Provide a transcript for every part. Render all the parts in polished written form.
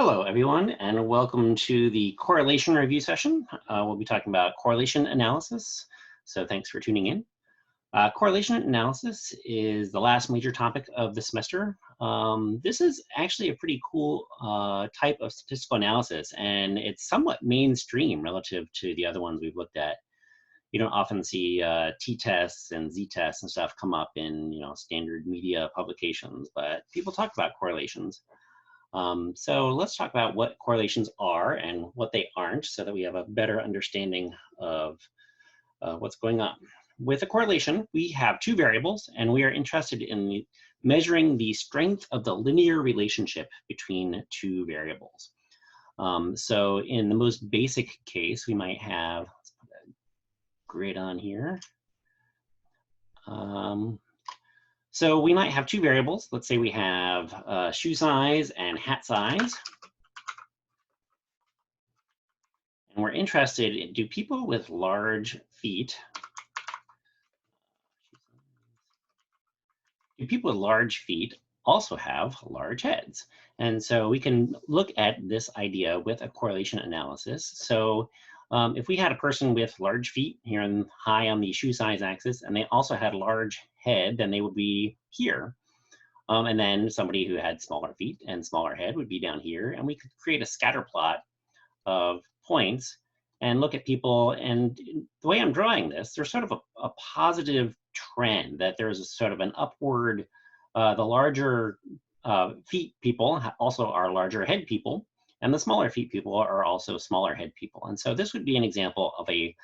Hello, everyone, and welcome to the correlation review session. We'll be talking about correlation analysis, so thanks for tuning in. Correlation analysis is the last major topic of the semester. This is actually a pretty cool type of statistical analysis, and it's somewhat mainstream relative to the other ones we've looked at. You don't often see t-tests and z-tests and stuff come up in standard media publications, but people talk about correlations. So let's talk about what correlations are and what they aren't so that we have a better understanding of what's going on. With a correlation, we have two variables, and we are interested in measuring the strength of the linear relationship between two variables. So in the most basic case, we might have, let's put a grid on here. So we might have two variables. Let's say we have shoe size and hat size. And we're interested in, do people with large feet, also have large heads? And so we can look at this idea with a correlation analysis. So if we had a person with large feet here and high on the shoe size axis, and they also had a large head, then they would be here. And then somebody who had smaller feet and smaller head would be down here. And we could create a scatter plot of points and look at people. And the way I'm drawing this, there's sort of a positive trend that there's a sort of an upward, the larger feet people also are larger head people, and the smaller feet people are also smaller head people. And so this would be an example of a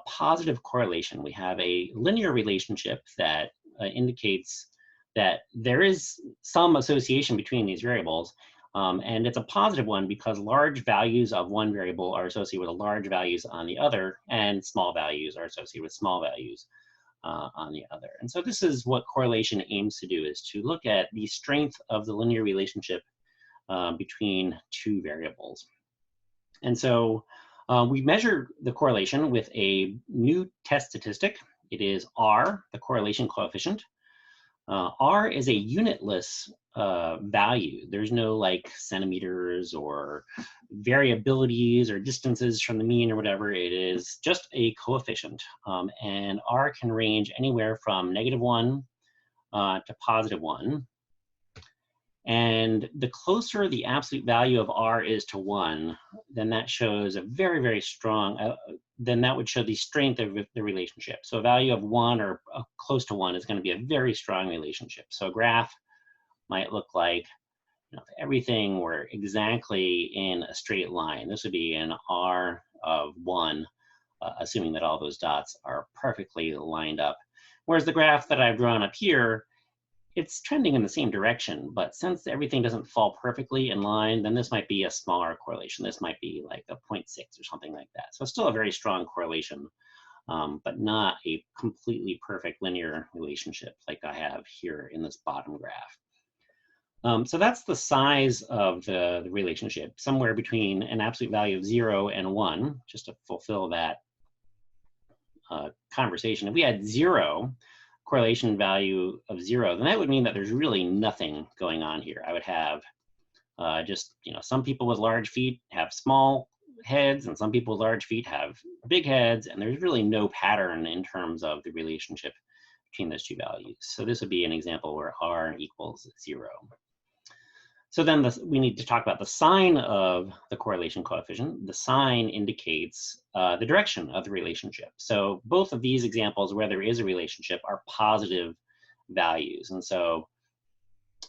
positive correlation. We have a linear relationship that indicates that there is some association between these variables, and it's a positive one because large values of one variable are associated with large values on the other, and small values are associated with small values on the other. And so this is what correlation aims to do, is to look at the strength of the linear relationship between two variables. And so we measure the correlation with a new test statistic. It is R, the correlation coefficient. R is a unitless value. There's no like centimeters or variabilities or distances from the mean or whatever. It is just a coefficient. And R can range anywhere from -1 to +1. And the closer the absolute value of R is to 1, then that shows a very, very strong, then that would show the strength of the relationship. So a value of 1 or close to 1 is going to be a very strong relationship. So a graph might look like, if everything were exactly in a straight line, this would be an R of 1, assuming that all those dots are perfectly lined up. Whereas the graph that I've drawn up here, it's trending in the same direction, but since everything doesn't fall perfectly in line, then this might be a smaller correlation. This might be like a 0.6 or something like that. So it's still a very strong correlation, but not a completely perfect linear relationship like I have here in this bottom graph. So that's the size of the relationship, somewhere between an absolute value of 0 and 1, just to fulfill that conversation. If we had 0, correlation value of 0, then that would mean that there's really nothing going on here. I would have just, some people with large feet have small heads, and some people with large feet have big heads, and there's really no pattern in terms of the relationship between those two values. So this would be an example where R equals 0. So then we need to talk about the sign of the correlation coefficient. The sign indicates the direction of the relationship. So both of these examples where there is a relationship are positive values. And so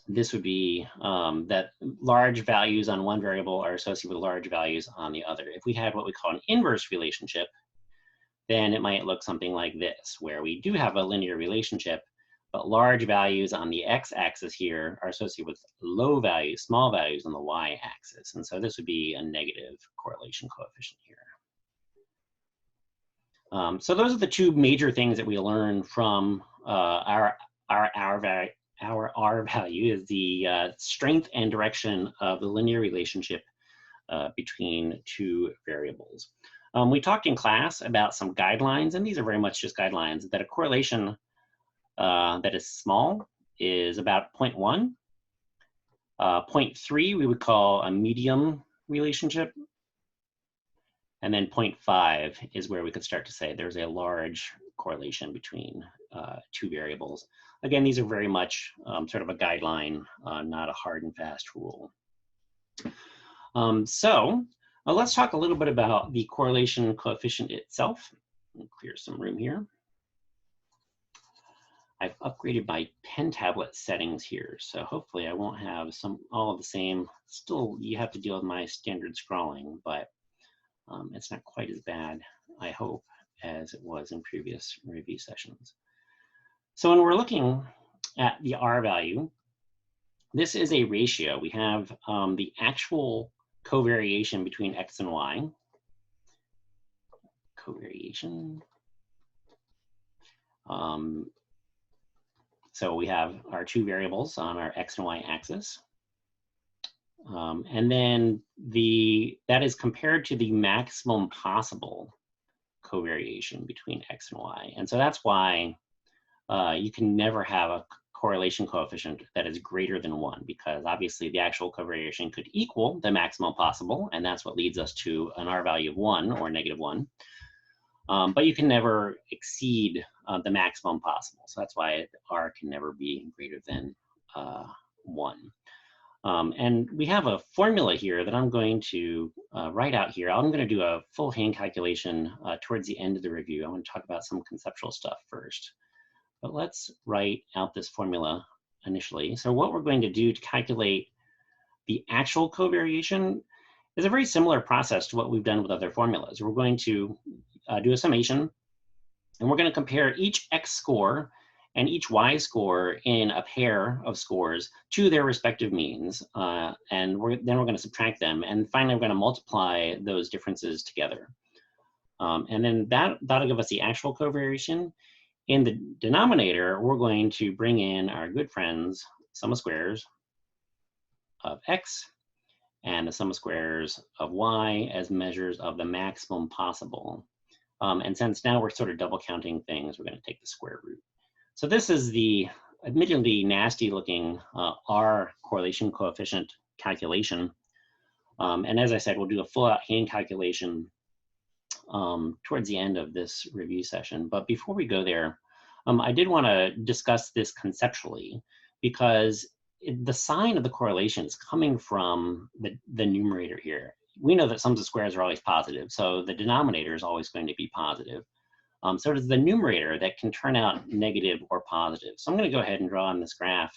this would be that large values on one variable are associated with large values on the other. If we had what we call an inverse relationship, then it might look something like this, where we do have a linear relationship, but large values on the x-axis here are associated with low values, small values on the y-axis. And so this would be a negative correlation coefficient here. So those are the two major things that we learn from our R value, is the strength and direction of the linear relationship between two variables. We talked in class about some guidelines, and these are very much just guidelines, that a correlation that is small is about 0.1. 0.3 we would call a medium relationship. And then 0.5 is where we could start to say there's a large correlation between two variables. Again, these are very much sort of a guideline, not a hard and fast rule. Let's talk a little bit about the correlation coefficient itself. Clear some room here. I've upgraded my pen tablet settings here, so hopefully I won't have all of the same. Still, you have to deal with my standard scrolling, but it's not quite as bad, I hope, as it was in previous review sessions. So when we're looking at the R value, this is a ratio. We have the actual covariation between X and Y. Covariation. So we have our two variables on our X and Y axis. And then that is compared to the maximum possible covariation between X and Y. And so that's why you can never have a correlation coefficient that is greater than 1, because obviously the actual covariation could equal the maximum possible, and that's what leads us to an R value of 1 or -1. But you can never exceed the maximum possible. So that's why R can never be greater than 1. And we have a formula here that I'm going to write out here. I'm going to do a full hand calculation towards the end of the review. I want to talk about some conceptual stuff first. But let's write out this formula initially. So what we're going to do to calculate the actual covariation is a very similar process to what we've done with other formulas. We're going to do a summation, and we're going to compare each X score and each Y score in a pair of scores to their respective means. And then we're going to subtract them. And finally, we're going to multiply those differences together. And then that'll give us the actual covariation. In the denominator, we're going to bring in our good friends, sum of squares of X and the sum of squares of Y as measures of the maximum possible. And since now we're sort of double counting things, we're going to take the square root. So this is the admittedly nasty looking R correlation coefficient calculation. And as I said, we'll do a full out hand calculation towards the end of this review session. But before we go there, I did want to discuss this conceptually, because the sign of the correlation is coming from the numerator here. We know that sums of squares are always positive, so the denominator is always going to be positive. So it is the numerator that can turn out negative or positive. So I'm going to go ahead and draw on this graph.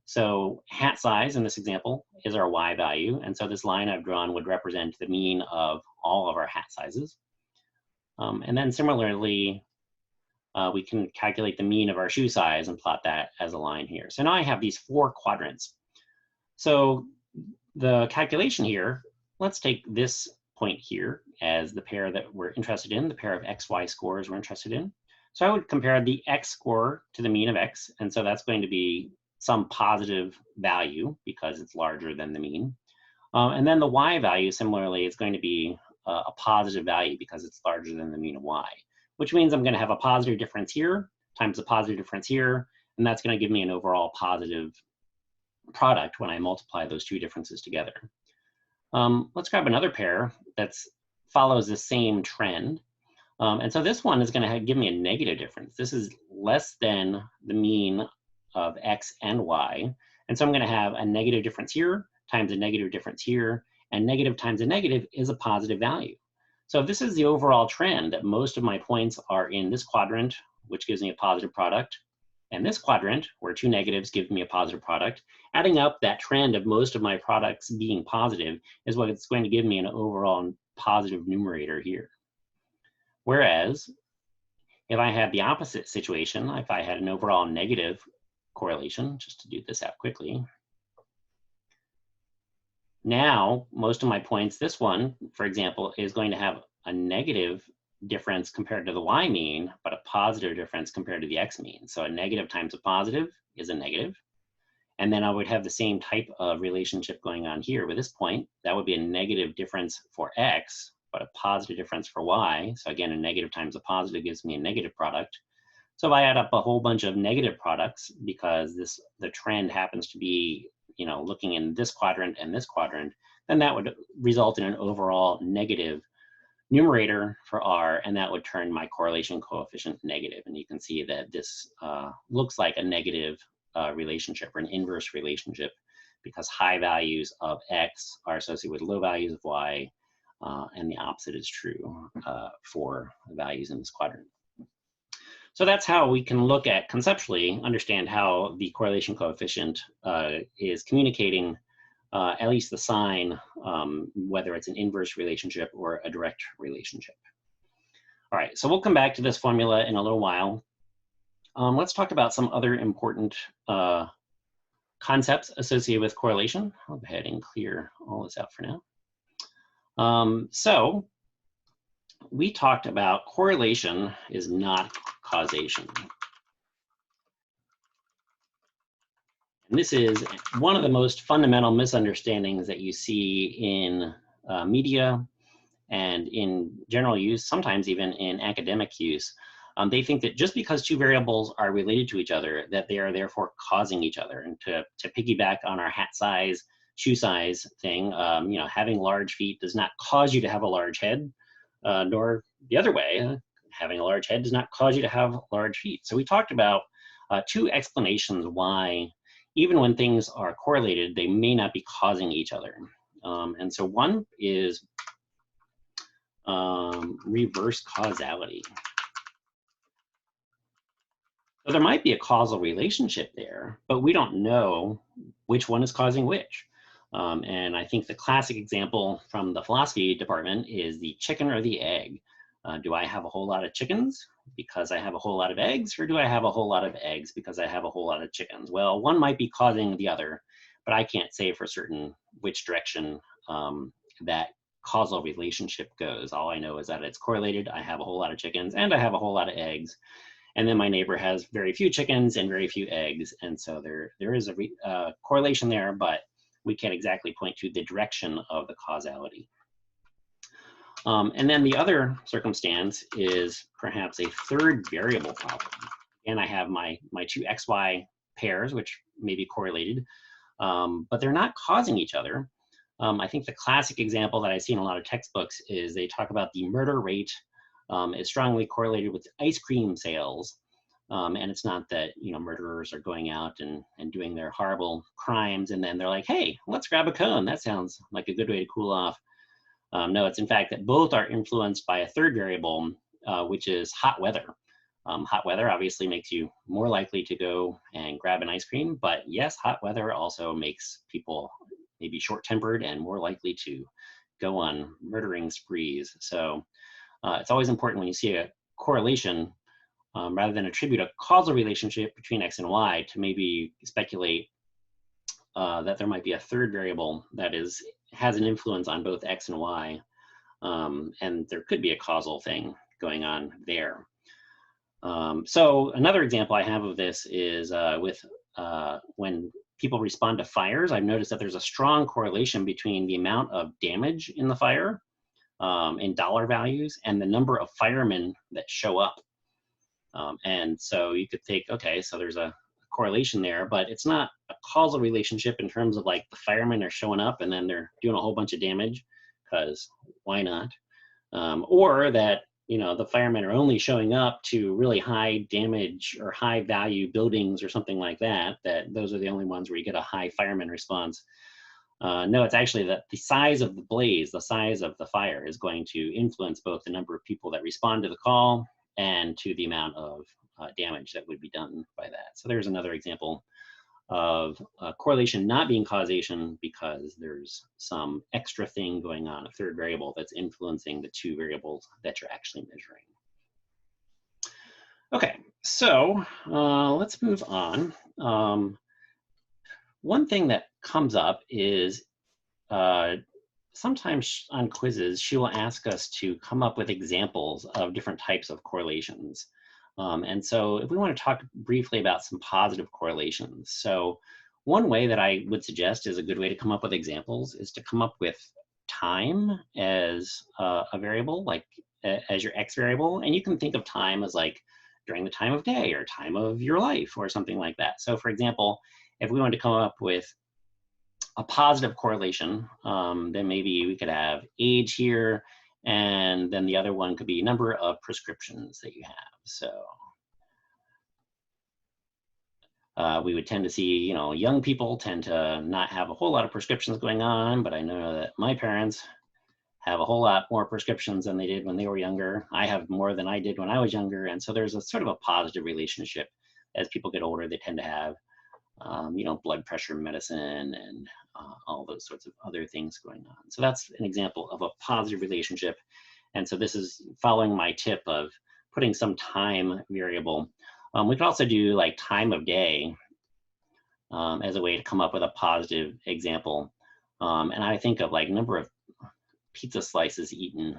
So hat size in this example is our Y value. And so this line I've drawn would represent the mean of all of our hat sizes. And then similarly, we can calculate the mean of our shoe size and plot that as a line here. So now I have these 4 quadrants. So the calculation here, let's take this point here as the pair that we're interested in, the pair of XY scores we're interested in. So I would compare the X score to the mean of X. And so that's going to be some positive value because it's larger than the mean. And then the Y value, similarly, is going to be a positive value because it's larger than the mean of Y, which means I'm going to have a positive difference here times a positive difference here. And that's going to give me an overall positive product when I multiply those two differences together. Let's grab another pair that follows the same trend. And so this one is going to give me a negative difference. This is less than the mean of X and Y. And so I'm going to have a negative difference here times a negative difference here. And negative times a negative is a positive value. So this is the overall trend that most of my points are in this quadrant, which gives me a positive product. And this quadrant, where 2 negatives give me a positive product, adding up that trend of most of my products being positive is what it's going to give me an overall positive numerator here. Whereas if I had the opposite situation, if I had an overall negative correlation, just to do this out quickly, now most of my points, this one, for example, is going to have a negative difference compared to the Y mean, but a positive difference compared to the X mean. So a negative times a positive is a negative. And then I would have the same type of relationship going on here with this point. That would be a negative difference for X, but a positive difference for Y. So again, a negative times a positive gives me a negative product. So if I add up a whole bunch of negative products, because the trend happens to be looking in this quadrant and this quadrant, then that would result in an overall negative numerator for R, and that would turn my correlation coefficient negative. And you can see that this looks like a negative relationship or an inverse relationship, because high values of X are associated with low values of Y, and the opposite is true for the values in this quadrant. So that's how we can look at, conceptually, understand how the correlation coefficient is communicating at least the sign, whether it's an inverse relationship or a direct relationship. All right, so we'll come back to this formula in a little while. Let's talk about some other important concepts associated with correlation. I'll go ahead and clear all this out for now. So we talked about correlation is not causation. And this is one of the most fundamental misunderstandings that you see in media and in general use, sometimes even in academic use. They think that just because two variables are related to each other, that they are therefore causing each other. And to piggyback on our hat size, shoe size thing, having large feet does not cause you to have a large head, nor the other way. Having a large head does not cause you to have large feet. So we talked about two explanations why, even when things are correlated, they may not be causing each other. And so one is reverse causality. So there might be a causal relationship there, but we don't know which one is causing which. And I think the classic example from the philosophy department is the chicken or the egg. Do I have a whole lot of chickens because I have a whole lot of eggs, or do I have a whole lot of eggs because I have a whole lot of chickens? Well, one might be causing the other, but I can't say for certain which direction that causal relationship goes. All I know is that it's correlated. I have a whole lot of chickens and I have a whole lot of eggs. And then my neighbor has very few chickens and very few eggs. And so there is a correlation there, but we can't exactly point to the direction of the causality. And then the other circumstance is perhaps a third variable problem. And I have my two XY pairs, which may be correlated, but they're not causing each other. I think the classic example that I see in a lot of textbooks is they talk about the murder rate is strongly correlated with ice cream sales. And it's not that, murderers are going out and doing their horrible crimes and then they're like, hey, let's grab a cone. That sounds like a good way to cool off. No, it's in fact that both are influenced by a third variable, which is hot weather. Hot weather obviously makes you more likely to go and grab an ice cream, but yes, hot weather also makes people maybe short-tempered and more likely to go on murdering sprees. So it's always important when you see a correlation, rather than attribute a causal relationship between X and Y, to maybe speculate that there might be a third variable that has an influence on both X and Y, and there could be a causal thing going on there. So another example I have of this is with when people respond to fires. I've noticed that there's a strong correlation between the amount of damage in the fire in dollar values and the number of firemen that show up. And so you could think, okay, so there's a correlation there, but it's not a causal relationship in terms of like the firemen are showing up and then they're doing a whole bunch of damage, because why not? Or that, the firemen are only showing up to really high damage or high value buildings or something like that, that those are the only ones where you get a high fireman response. No, it's actually that the size of the blaze, the size of the fire is going to influence both the number of people that respond to the call and to the amount of damage that would be done by that. So there's another example of correlation not being causation because there's some extra thing going on, a third variable that's influencing the two variables that you're actually measuring. Okay, so let's move on. One thing that comes up is sometimes on quizzes, she will ask us to come up with examples of different types of correlations. And so if we want to talk briefly about some positive correlations. So one way that I would suggest is a good way to come up with examples is to come up with time as a variable, like as your X variable. And you can think of time as like during the time of day or time of your life or something like that. So for example, if we wanted to come up with a positive correlation, then maybe we could have age here, and then the other one could be number of prescriptions that you have. So we would tend to see, you know, young people tend to not have a whole lot of prescriptions going on, but I know that my parents have a whole lot more prescriptions than they did when they were younger. I have more than I did when I was younger. And so there's a sort of a positive relationship. As people get older, they tend to have, you know, blood pressure medicine and all those sorts of other things going on. So that's an example of a positive relationship. And so this is following my tip of putting some time variable. We could also do like time of day as a way to come up with a positive example. And I think of like number of pizza slices eaten.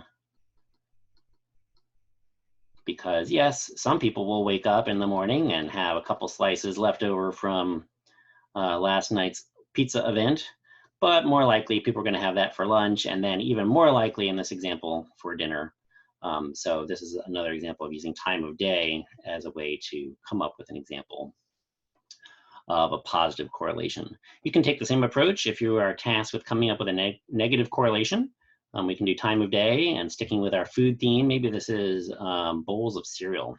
Because yes, some people will wake up in the morning and have a couple slices left over from last night's pizza event, but more likely people are going to have that for lunch, and then even more likely in this example for dinner. So this is another example of using time of day as a way to come up with an example of a positive correlation. You can take the same approach if you are tasked with coming up with a negative correlation. We can do time of day, and sticking with our food theme, maybe this is bowls of cereal.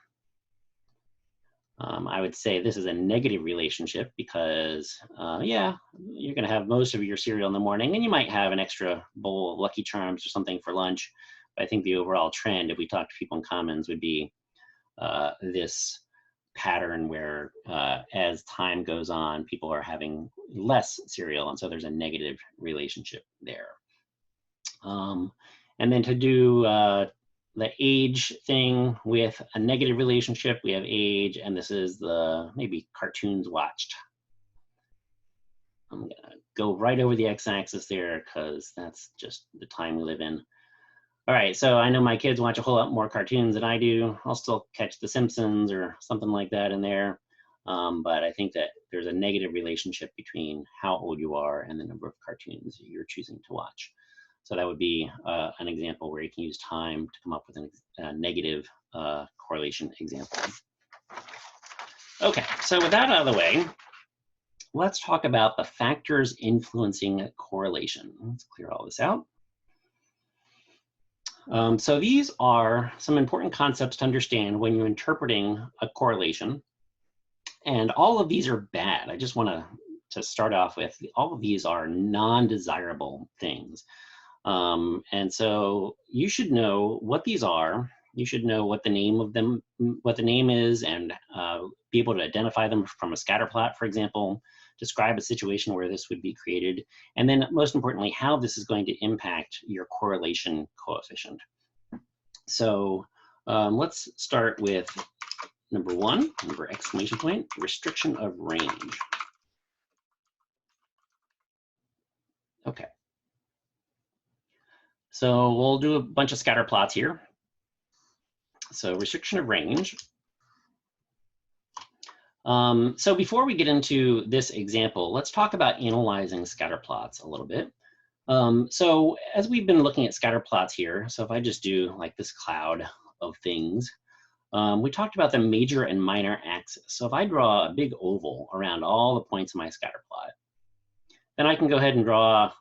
I would say this is a negative relationship because, yeah, you're going to have most of your cereal in the morning, and you might have an extra bowl of Lucky Charms or something for lunch. But I think the overall trend, if we talk to people in Commons, would be this pattern where as time goes on, people are having less cereal, and so there's a negative relationship there. And then to do the age thing with a negative relationship, we have age, and this is the maybe cartoons watched. I'm gonna go right over the x-axis there because that's just the time we live in. All right, so I know my kids watch a whole lot more cartoons than I do. I'll still catch The Simpsons or something like that in there. But I think that there's a negative relationship between how old you are and the number of cartoons you're choosing to watch. So that would be an example where you can use time to come up with a negative correlation example. Okay, so with that out of the way, let's talk about the factors influencing correlation. Let's clear all this out. So these are some important concepts to understand when you're interpreting a correlation. And all of these are bad. I just want to start off with, all of these are non-desirable things. And so you should know what these are. You should know what the name of them, what the name is, and be able to identify them from a scatter plot, for example, describe a situation where this would be created, and then most importantly, how this is going to impact your correlation coefficient. So let's start with number one, number exclamation point, restriction of range. Okay. So we'll do a bunch of scatter plots here. So restriction of range. So before we get into this example, let's talk about analyzing scatter plots a little bit. So as we've been looking at scatter plots here, so if I just do like this cloud of things, we talked about the major and minor axis. So if I draw a big oval around all the points of my scatter plot, then I can go ahead and draw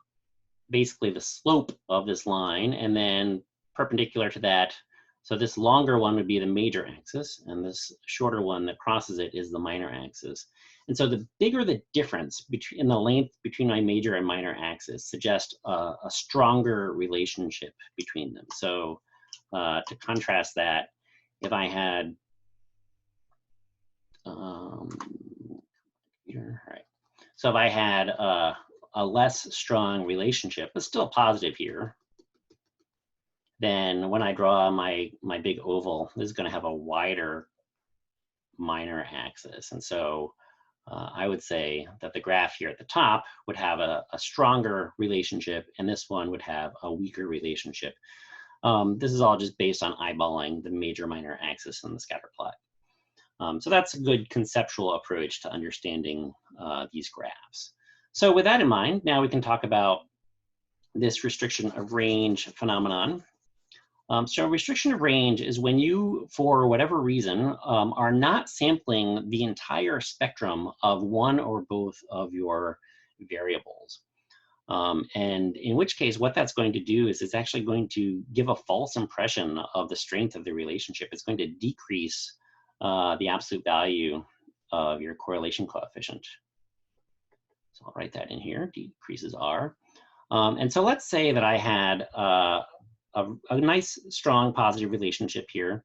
basically the slope of this line, and then perpendicular to that. So this longer one would be the major axis, and this shorter one that crosses it is the minor axis. And so the bigger the difference in the length between my major and minor axis suggests a stronger relationship between them. So to contrast that, if I had, here, all right. So if I had a less strong relationship, but still positive here, then when I draw my big oval, this is going to have a wider minor axis. And so I would say that the graph here at the top would have a stronger relationship, and this one would have a weaker relationship. This is all just based on eyeballing the major minor axis in the scatter plot. So that's a good conceptual approach to understanding these graphs. So with that in mind, now we can talk about this restriction of range phenomenon. So restriction of range is when you, for whatever reason, are not sampling the entire spectrum of one or both of your variables. And in which case, what that's going to do is it's actually going to give a false impression of the strength of the relationship. It's going to decrease the absolute value of your correlation coefficient. So I'll write that in here, decreases R. And so let's say that I had a nice, strong, positive relationship here.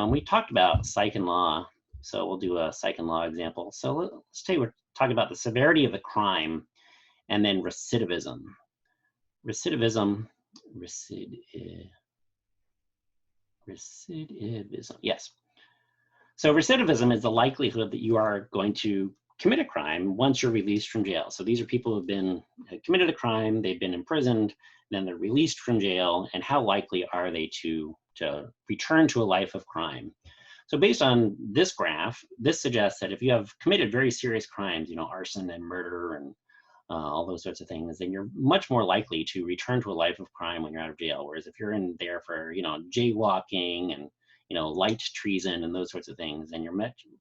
We talked about psych and law, so we'll do a psych and law example. So let's say we're talking about the severity of the crime and then recidivism. Recidivism, yes. So recidivism is the likelihood that you are going to commit a crime once you're released from jail. So these are people who've committed a crime, they've been imprisoned, then they're released from jail, and how likely are they to return to a life of crime? So based on this graph, this suggests that if you have committed very serious crimes, arson and murder and all those sorts of things, then you're much more likely to return to a life of crime when you're out of jail. Whereas if you're in there for, jaywalking and, light treason and those sorts of things, then you're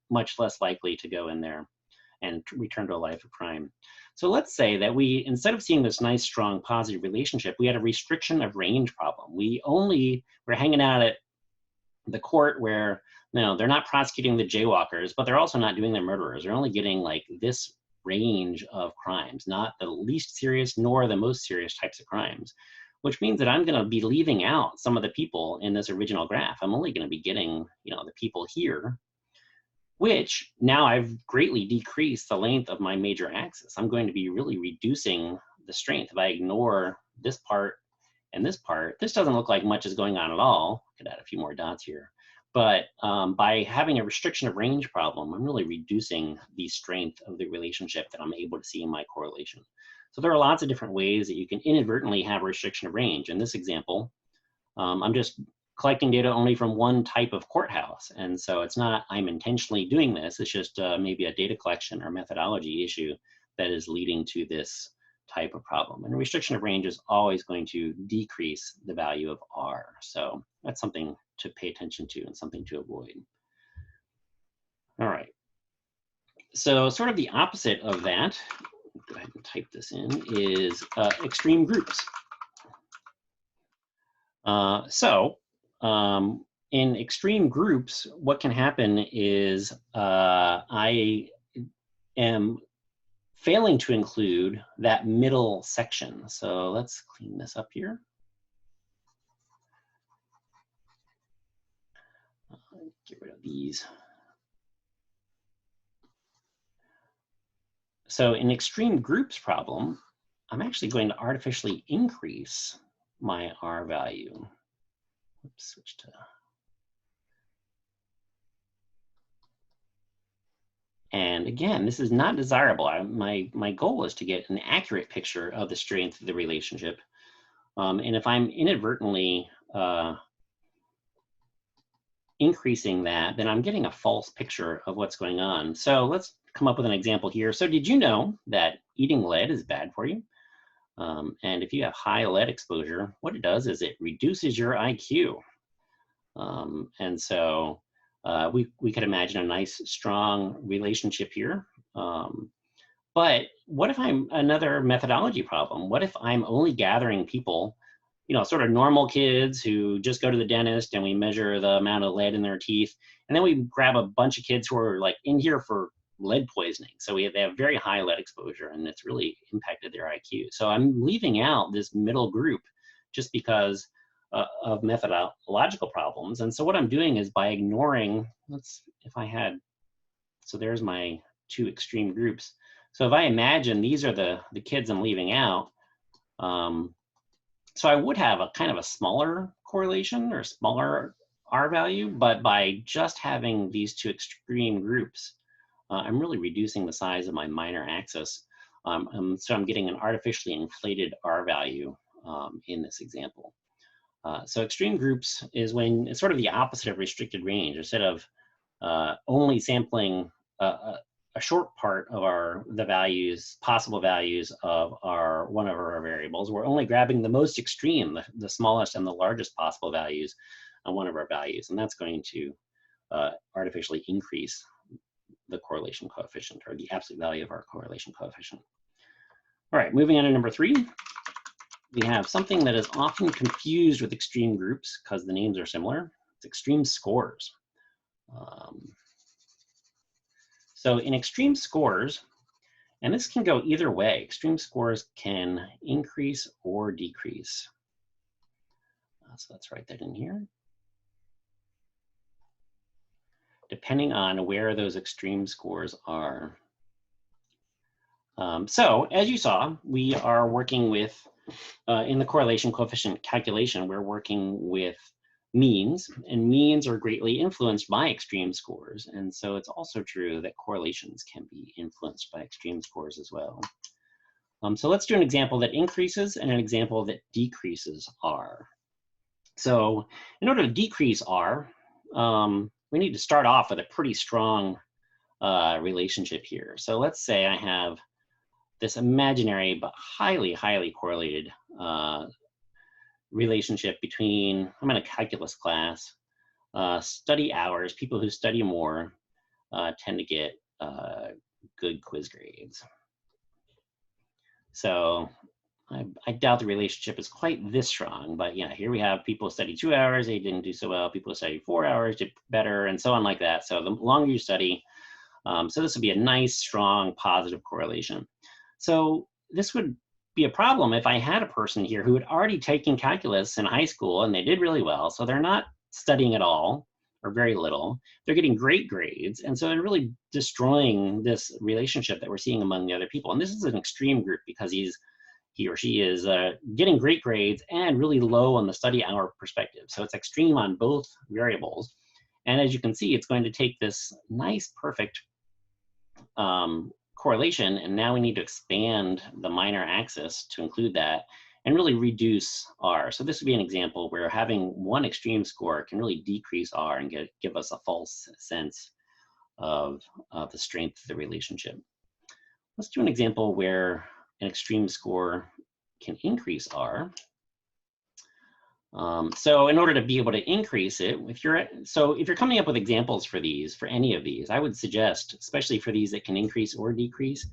much less likely to go in there and return to a life of crime. So let's say that we, instead of seeing this nice, strong, positive relationship, we had a restriction of range problem. We're hanging out at the court where, they're not prosecuting the jaywalkers, but they're also not doing the murderers. They're only getting like this range of crimes, not the least serious nor the most serious types of crimes, which means that I'm going to be leaving out some of the people in this original graph. I'm only going to be getting, the people here, which now I've greatly decreased the length of my major axis. I'm going to be really reducing the strength. If I ignore this part and this part, this doesn't look like much is going on at all. I could add a few more dots here. But by having a restriction of range problem, I'm really reducing the strength of the relationship that I'm able to see in my correlation. So there are lots of different ways that you can inadvertently have a restriction of range. In this example, I'm just collecting data only from one type of courthouse. And so it's not I'm intentionally doing this, it's just maybe a data collection or methodology issue that is leading to this type of problem. And a restriction of range is always going to decrease the value of R. So that's something to pay attention to and something to avoid. All right. So sort of the opposite of that, go ahead and type this in, is extreme groups. In extreme groups, what can happen is I am failing to include that middle section. So let's clean this up here. Get rid of these. So in extreme groups problem, I'm actually going to artificially increase my R value. Oops, switch to. And again, this is not desirable. My goal is to get an accurate picture of the strength of the relationship. And if I'm inadvertently increasing that, then I'm getting a false picture of what's going on. So let's come up with an example here. So did you know that eating lead is bad for you? And if you have high lead exposure, what it does is it reduces your IQ. And so we could imagine a nice, strong relationship here. But what if I'm another methodology problem? What if I'm only gathering people, sort of normal kids who just go to the dentist and we measure the amount of lead in their teeth, and then we grab a bunch of kids who are like in here for lead poisoning. So they have very high lead exposure and it's really impacted their IQ. So I'm leaving out this middle group just because of methodological problems. And so what I'm doing is by ignoring, so there's my two extreme groups. So if I imagine these are the kids I'm leaving out, so I would have a kind of a smaller correlation or smaller R value, but by just having these two extreme groups, I'm really reducing the size of my minor axis. So I'm getting an artificially inflated R value in this example. So extreme groups is when it's sort of the opposite of restricted range. Instead of only sampling a short part of the values, possible values of one of our variables, we're only grabbing the most extreme, the smallest and the largest possible values on one of our values. And that's going to artificially increase the correlation coefficient or the absolute value of our correlation coefficient. All right, moving on to number 3. We have something that is often confused with extreme groups because the names are similar. It's extreme scores. So in extreme scores, and this can go either way, extreme scores can increase or decrease. So let's write that in here. Depending on where those extreme scores are. So as you saw, we are working with, in the correlation coefficient calculation, we're working with means, and means are greatly influenced by extreme scores. And so it's also true that correlations can be influenced by extreme scores as well. So let's do an example that increases and an example that decreases R. So in order to decrease R, we need to start off with a pretty strong relationship here. So let's say I have this imaginary but highly, highly correlated relationship between, I'm in a calculus class, study hours. People who study more tend to get good quiz grades. So I doubt the relationship is quite this strong, but yeah, here we have people study 2 hours, they didn't do so well. People study 4 hours, did better, and so on like that. So the longer you study, so this would be a nice, strong, positive correlation. So this would be a problem if I had a person here who had already taken calculus in high school and they did really well. So they're not studying at all or very little. They're getting great grades. And so they're really destroying this relationship that we're seeing among the other people. And this is an extreme group because he or she is getting great grades and really low on the study hour perspective. So it's extreme on both variables. And as you can see, it's going to take this nice, perfect correlation, and now we need to expand the minor axis to include that and really reduce R. So this would be an example where having one extreme score can really decrease R and give us a false sense of the strength of the relationship. Let's do an example where an extreme score can increase R. So in order to be able to increase it, if you're coming up with examples for these, for any of these, I would suggest, especially for these that can increase or decrease,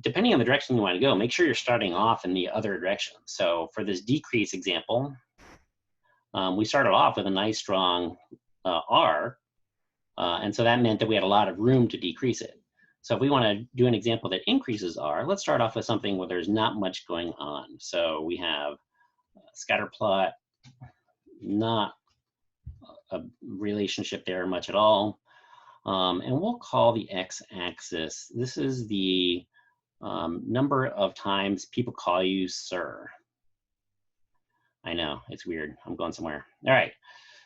depending on the direction you want to go, make sure you're starting off in the other direction. So for this decrease example, we started off with a nice strong R, and so that meant that we had a lot of room to decrease it. So if we want to do an example that increases R, let's start off with something where there's not much going on. So we have a scatter plot, not a relationship there much at all. And we'll call the x-axis, this is the number of times people call you sir. I know, it's weird, I'm going somewhere. All right,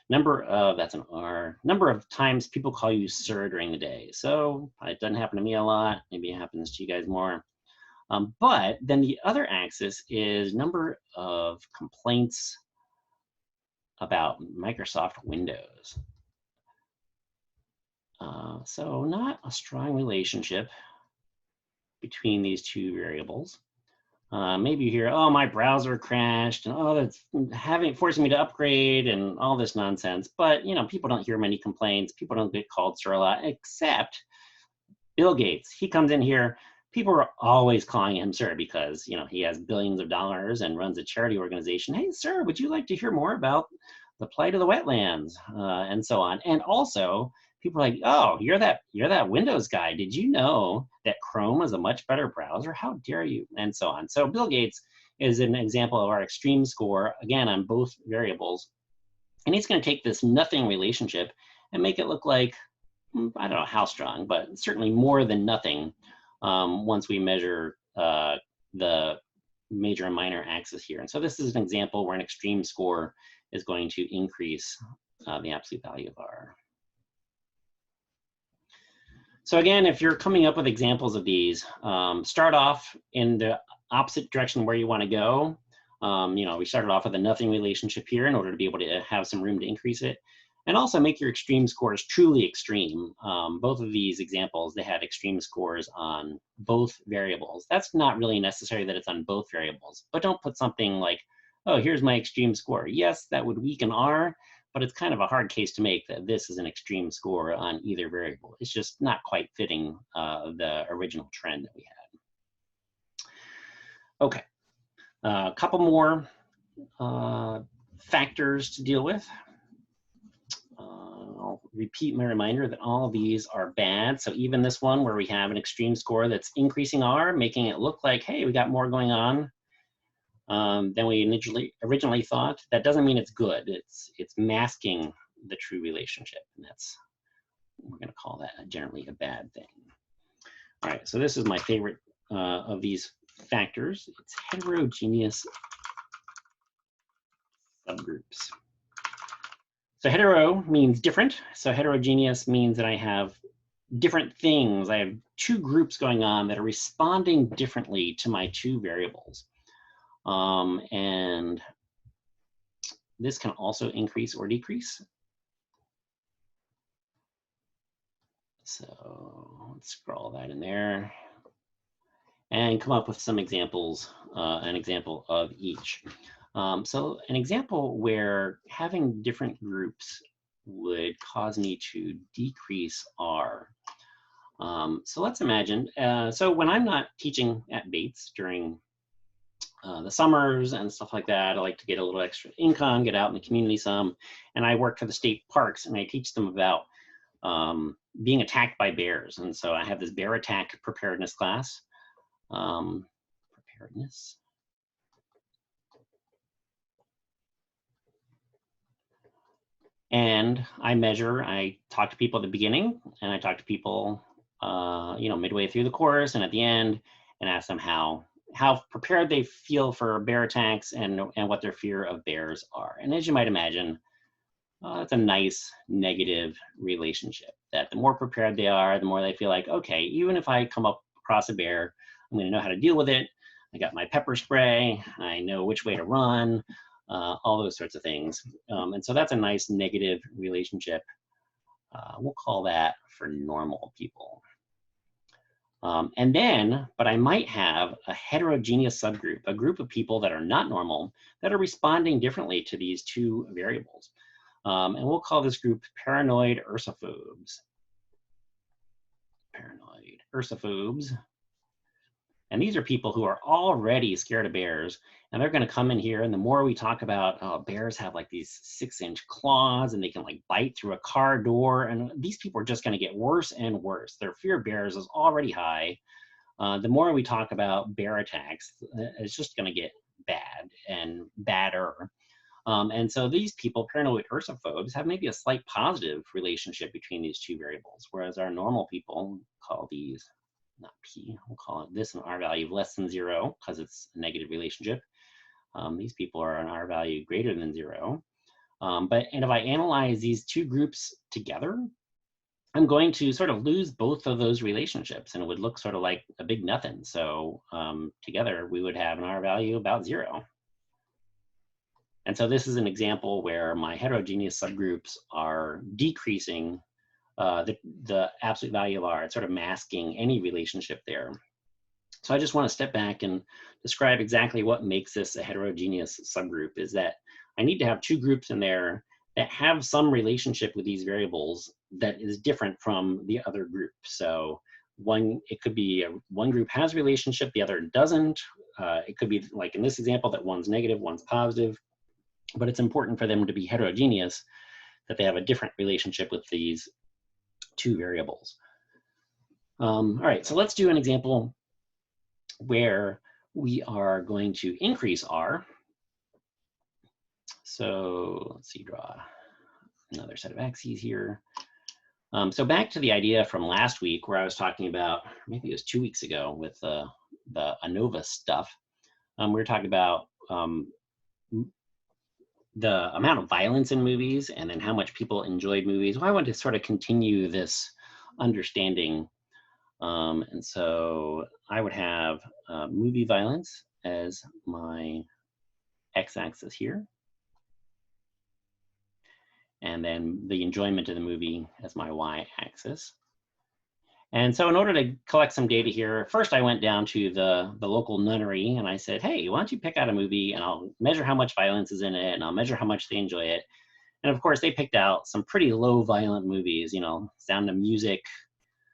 that's an R. Number of times people call you sir during the day. So it doesn't happen to me a lot, maybe it happens to you guys more. But then the other axis is number of complaints about Microsoft Windows. So not a strong relationship between these two variables. Maybe you hear, oh, my browser crashed, and oh, that's forcing me to upgrade and all this nonsense. But people don't hear many complaints. People don't get called sir a lot, except Bill Gates. He comes in here. People are always calling him sir because he has billions of dollars and runs a charity organization. Hey, sir, would you like to hear more about the plight of the wetlands, and so on? And also, people are like, oh, you're that Windows guy. Did you know that Chrome is a much better browser? How dare you? And so on. So Bill Gates is an example of our extreme score, again, on both variables. And he's going to take this nothing relationship and make it look like, I don't know how strong, but certainly more than nothing once we measure the major and minor axis here. And so this is an example where an extreme score is going to increase the absolute value of R. So again, if you're coming up with examples of these, start off in the opposite direction where you want to go. We started off with a nothing relationship here in order to be able to have some room to increase it. And also make your extreme scores truly extreme. Both of these examples, they had extreme scores on both variables. That's not really necessary that it's on both variables, but don't put something like, oh, here's my extreme score. Yes, that would weaken R, but it's kind of a hard case to make that this is an extreme score on either variable. It's just not quite fitting the original trend that we had. Okay, a couple more factors to deal with. I'll repeat my reminder that all of these are bad. So even this one where we have an extreme score that's increasing R, making it look like, hey, we got more going on than we originally thought, that doesn't mean it's good. It's masking the true relationship. And that's, we're going to call that generally a bad thing. All right, so this is my favorite of these factors. It's heterogeneous subgroups. So hetero means different. So heterogeneous means that I have different things. I have two groups going on that are responding differently to my two variables. And this can also increase or decrease. So let's scroll that in there and come up with some examples, an example of each. So an example where having different groups would cause me to decrease R. So let's imagine, so when I'm not teaching at Bates during the summers and stuff like that, I like to get a little extra income, get out in the community some, and I work for the state parks and I teach them about being attacked by bears. And so I have this bear attack preparedness class. Preparedness. And I talk to people at the beginning and I talk to people, midway through the course and at the end, and ask them how prepared they feel for bear attacks and what their fear of bears are. And as you might imagine, it's a nice negative relationship that the more prepared they are, the more they feel like, okay, even if I come up across a bear, I'm going to know how to deal with it. I got my pepper spray. I know which way to run, all those sorts of things. And so that's a nice negative relationship. We'll call that for normal people. But I might have a heterogeneous subgroup, a group of people that are not normal, that are responding differently to these two variables. And we'll call this group paranoid ursophobes. Paranoid ursophobes. And these are people who are already scared of bears, and they're going to come in here. And the more we talk about, bears have like these 6-inch claws and they can like bite through a car door. And these people are just going to get worse and worse. Their fear of bears is already high. The more we talk about bear attacks, it's just going to get bad and badder. And so these people, paranoid ursophobes, have maybe a slight positive relationship between these two variables, whereas our normal people call these, not P, we'll call it this an R value of less than 0 because it's a negative relationship. These people are an R value greater than 0. And if I analyze these two groups together, I'm going to sort of lose both of those relationships and it would look sort of like a big nothing. So together we would have an R value about 0. And so this is an example where my heterogeneous subgroups are decreasing the absolute value of R. It's sort of masking any relationship there. So I just want to step back and describe exactly what makes this a heterogeneous subgroup, is that I need to have two groups in there that have some relationship with these variables that is different from the other group. So it could be one group has a relationship, the other doesn't. It could be like in this example that one's negative, one's positive, but it's important for them to be heterogeneous, that they have a different relationship with these two variables. All right, so let's do an example where we are going to increase R. So let's see, draw another set of axes here. So back to the idea from last week where I was talking about, maybe it was 2 weeks ago with the ANOVA stuff. We were talking about the amount of violence in movies and then how much people enjoyed movies. Well, I want to sort of continue this understanding. And so I would have movie violence as my x-axis here. And then the enjoyment of the movie as my y-axis. And so in order to collect some data here, first I went down to the local nunnery and I said, hey, why don't you pick out a movie and I'll measure how much violence is in it and I'll measure how much they enjoy it. And of course they picked out some pretty low violent movies, Sound of Music,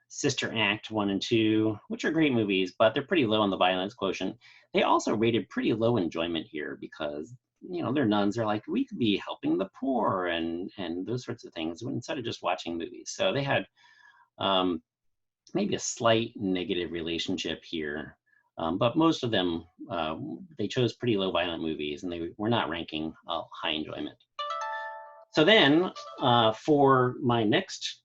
Sister Act 1 and 2, which are great movies, but they're pretty low on the violence quotient. They also rated pretty low enjoyment here because, you know, they're nuns. They're like, we could be helping the poor and those sorts of things instead of just watching movies. So they had um, maybe a slight negative relationship here. But most of them, they chose pretty low violent movies and they were not ranking high enjoyment. So then for my next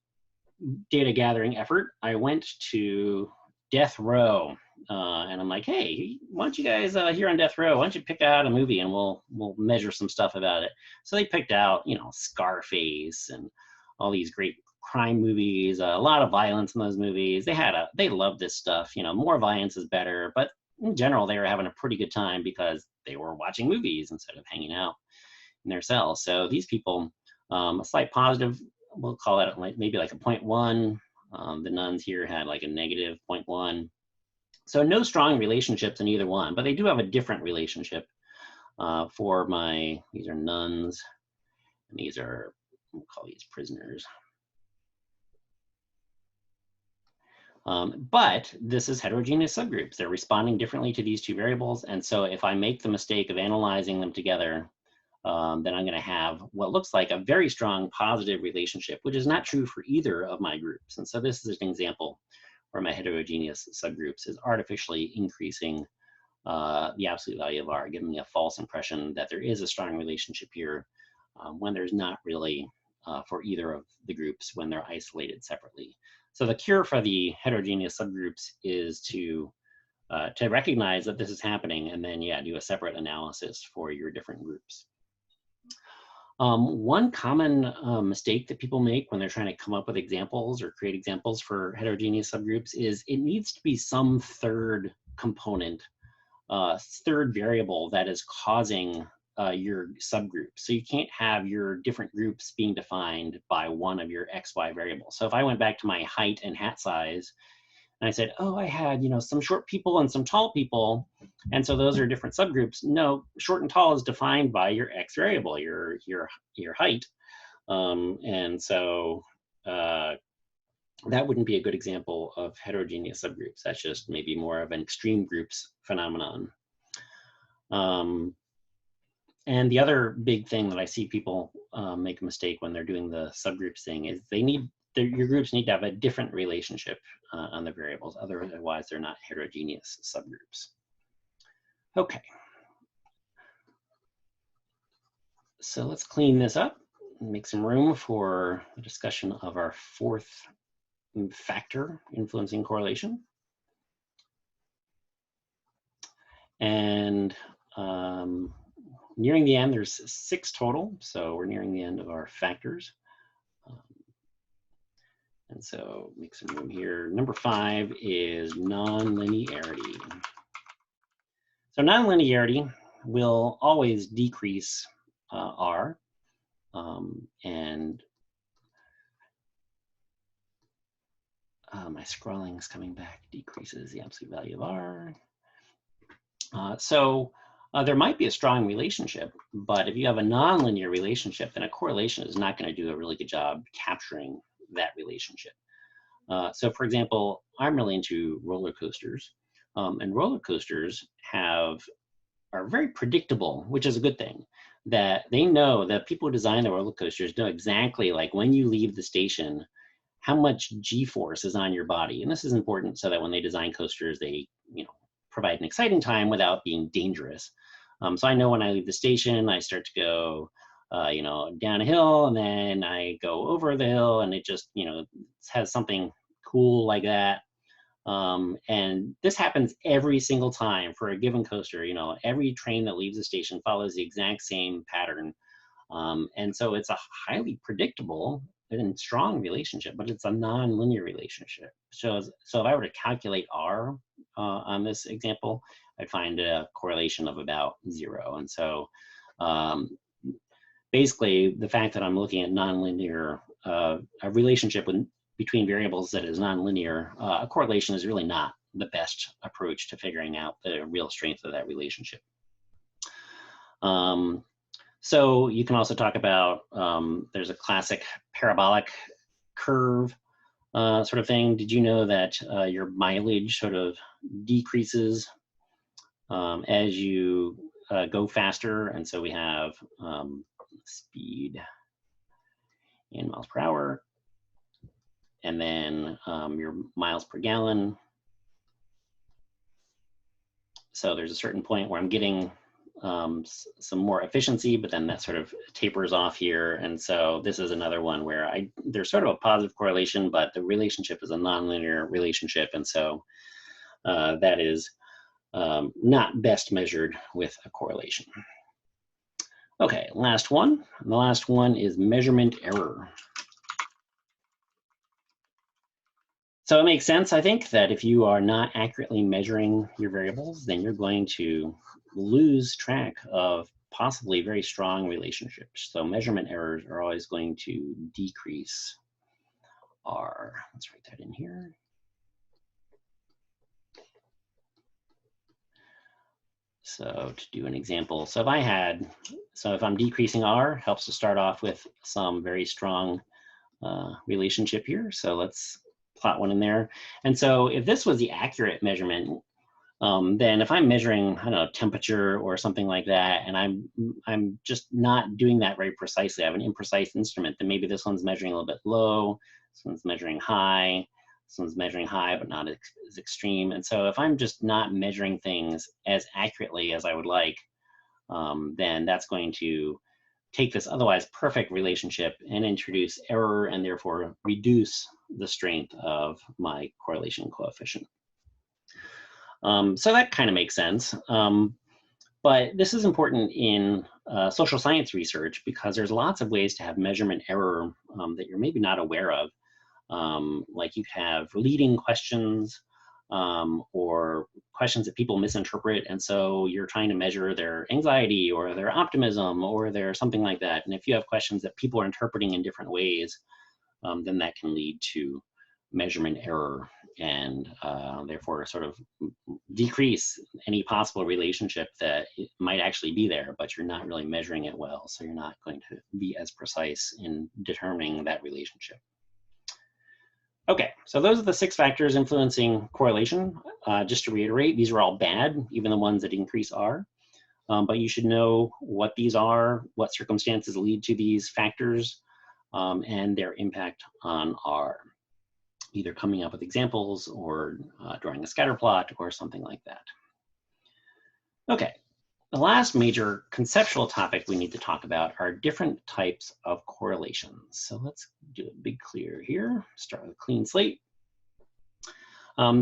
data gathering effort, I went to Death Row. And I'm like, hey, why don't you guys here on Death Row, why don't you pick out a movie and we'll measure some stuff about it. So they picked out, you know, Scarface and all these great crime movies, a lot of violence in those movies. They loved this stuff. You know, more violence is better, but in general, they were having a pretty good time because they were watching movies instead of hanging out in their cells. So these people, a slight positive, we'll call it like maybe like a 0.1. The nuns here had like a negative 0.1. So no strong relationships in either one, but they do have a different relationship for these are nuns, and these are, we'll call these prisoners. But this is heterogeneous subgroups. They're responding differently to these two variables. And so if I make the mistake of analyzing them together, then I'm going to have what looks like a very strong positive relationship, which is not true for either of my groups. And so this is an example where my heterogeneous subgroups is artificially increasing the absolute value of R, giving me a false impression that there is a strong relationship here when there's not really for either of the groups when they're isolated separately. So the cure for the heterogeneous subgroups is to recognize that this is happening and then, yeah, do a separate analysis for your different groups. One common mistake that people make when they're trying to come up with examples or create examples for heterogeneous subgroups is it needs to be some third component, third variable that is causing your subgroup. So you can't have your different groups being defined by one of your XY variables. So if I went back to my height and hat size, and I said, oh, I had, you know, some short people and some tall people, and so those are different subgroups. No, short and tall is defined by your X variable, your height, and so that wouldn't be a good example of heterogeneous subgroups. That's just maybe more of an extreme groups phenomenon. And the other big thing that I see people make a mistake when they're doing the subgroups thing is your groups need to have a different relationship on the variables. Otherwise, they're not heterogeneous subgroups. Okay. So let's clean this up and make some room for the discussion of our fourth factor influencing correlation. And nearing the end, there's 6 total. So we're nearing the end of our factors. And so make some room here. Number 5 is nonlinearity. So nonlinearity will always decrease R, and my scrolling is coming back, decreases the absolute value of R. So there might be a strong relationship, but if you have a nonlinear relationship, then a correlation is not going to do a really good job capturing that relationship. So for example, I'm really into roller coasters, and roller coasters are very predictable, which is a good thing. That they know that people who design the roller coasters know exactly, like when you leave the station, how much G-force is on your body. And this is important so that when they design coasters, they, you know, provide an exciting time without being dangerous. So I know when I leave the station, I start to go, you know, down a hill, and then I go over the hill, and it just, you know, has something cool like that. And this happens every single time for a given coaster. You know, every train that leaves the station follows the exact same pattern. And so it's a highly predictable and strong relationship, but it's a non-linear relationship. So if I were to calculate R on this example, I'd find a correlation of about 0. And so basically the fact that I'm looking at nonlinear, a relationship between variables that is nonlinear, a correlation is really not the best approach to figuring out the real strength of that relationship. So you can also talk about, there's a classic parabolic curve sort of thing. Did you know that your mileage sort of decreases as you go faster. And so we have speed in miles per hour, and then your miles per gallon. So there's a certain point where I'm getting some more efficiency, but then that sort of tapers off here. And so this is another one where there's sort of a positive correlation, but the relationship is a nonlinear relationship. And so that is not best measured with a correlation. Okay, last one. And the last one is measurement error. So it makes sense, I think, that if you are not accurately measuring your variables, then you're going to lose track of possibly very strong relationships. So measurement errors are always going to decrease R. Let's write that in here. So to do an example, so if I'm decreasing R, helps to start off with some very strong relationship here. So let's plot one in there. And so if this was the accurate measurement, then if I'm measuring, I don't know, temperature or something like that, and I'm just not doing that very precisely, I have an imprecise instrument, then maybe this one's measuring a little bit low, this one's measuring high, this one's measuring high, but not as extreme. And so if I'm just not measuring things as accurately as I would like, then that's going to take this otherwise perfect relationship and introduce error and therefore reduce the strength of my correlation coefficient. So that kind of makes sense. But this is important in social science research because there's lots of ways to have measurement error that you're maybe not aware of. Like you have leading questions or questions that people misinterpret. And so you're trying to measure their anxiety or their optimism or their something like that. And if you have questions that people are interpreting in different ways, then that can lead to measurement error and therefore sort of decrease any possible relationship that might actually be there, but you're not really measuring it well. So you're not going to be as precise in determining that relationship. Okay, so those are the 6 factors influencing correlation. Just to reiterate, these are all bad, even the ones that increase R. But you should know what these are, what circumstances lead to these factors, and their impact on R, either coming up with examples or drawing a scatter plot or something like that. Okay, the last major conceptual topic we need to talk about are different types of correlations. So let's do a big clear here, start with a clean slate.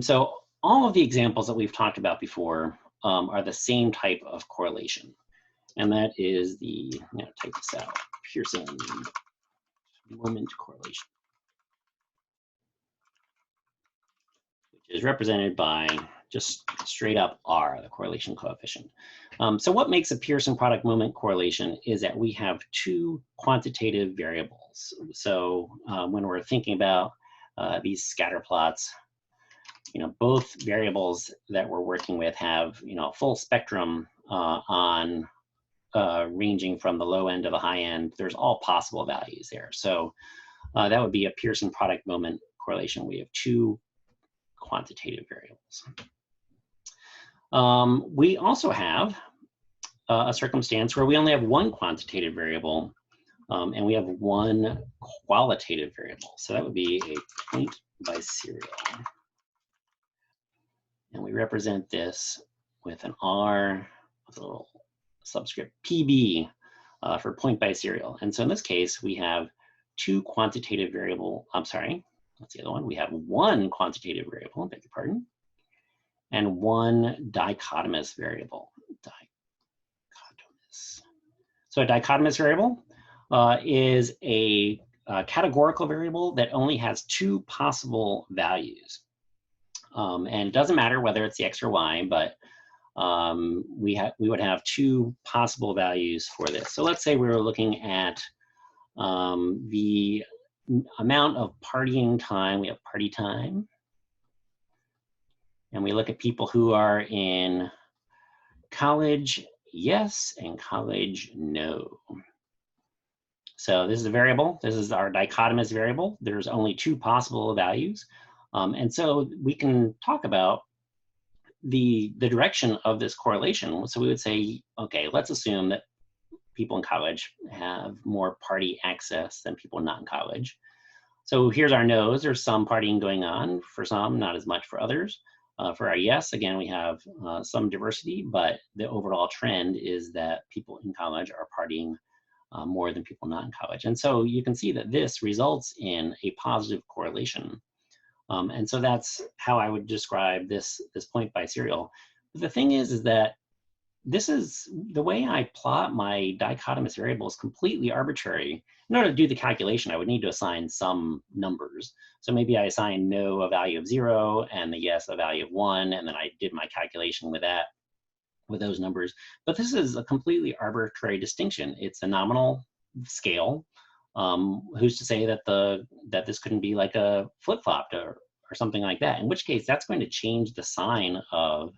So all of the examples that we've talked about before are the same type of correlation. And that is the, I'm gonna type this out, Pearson moment correlation, which is represented by just straight up R, the correlation coefficient. So what makes a Pearson product moment correlation is that we have 2 quantitative variables. So when we're thinking about these scatter plots, both variables that we're working with have, a full spectrum on ranging from the low end to the high end. There's all possible values there. So that would be a Pearson product moment correlation. We have 2 quantitative variables. We also have a circumstance where we only have 1 quantitative variable and we have 1 qualitative variable. So that would be a point by serial. And we represent this with an R with a little subscript PB for point by serial. And so in this case, we have 2 quantitative variable, I'm sorry, what's the other one? We have 1 quantitative variable, beg your pardon, and 1 dichotomous variable. Dichotomous. So a dichotomous variable is a categorical variable that only has 2 possible values. And it doesn't matter whether it's the X or Y, but we would have 2 possible values for this. So let's say we were looking at the amount of partying time. We have party time. And we look at people who are in college, yes, and college, no. So this is a variable. This is our dichotomous variable. There's only 2 possible values. And so we can talk about the direction of this correlation. So we would say, okay, let's assume that people in college have more party access than people not in college. So here's our no's. There's some partying going on for some, not as much for others. For our yes, again, we have some diversity, but the overall trend is that people in college are partying more than people not in college. And so you can see that this results in a positive correlation. And so that's how I would describe this point by serial. But the thing is that this is the way I plot my dichotomous variable is completely arbitrary. In order to do the calculation, I would need to assign some numbers. So maybe I assign no a value of 0 and the yes a value of 1, and then I did my calculation with that, with those numbers. But this is a completely arbitrary distinction. It's a nominal scale. Who's to say that that this couldn't be like a flip-flopped or something like that? In which case, that's going to change the sign of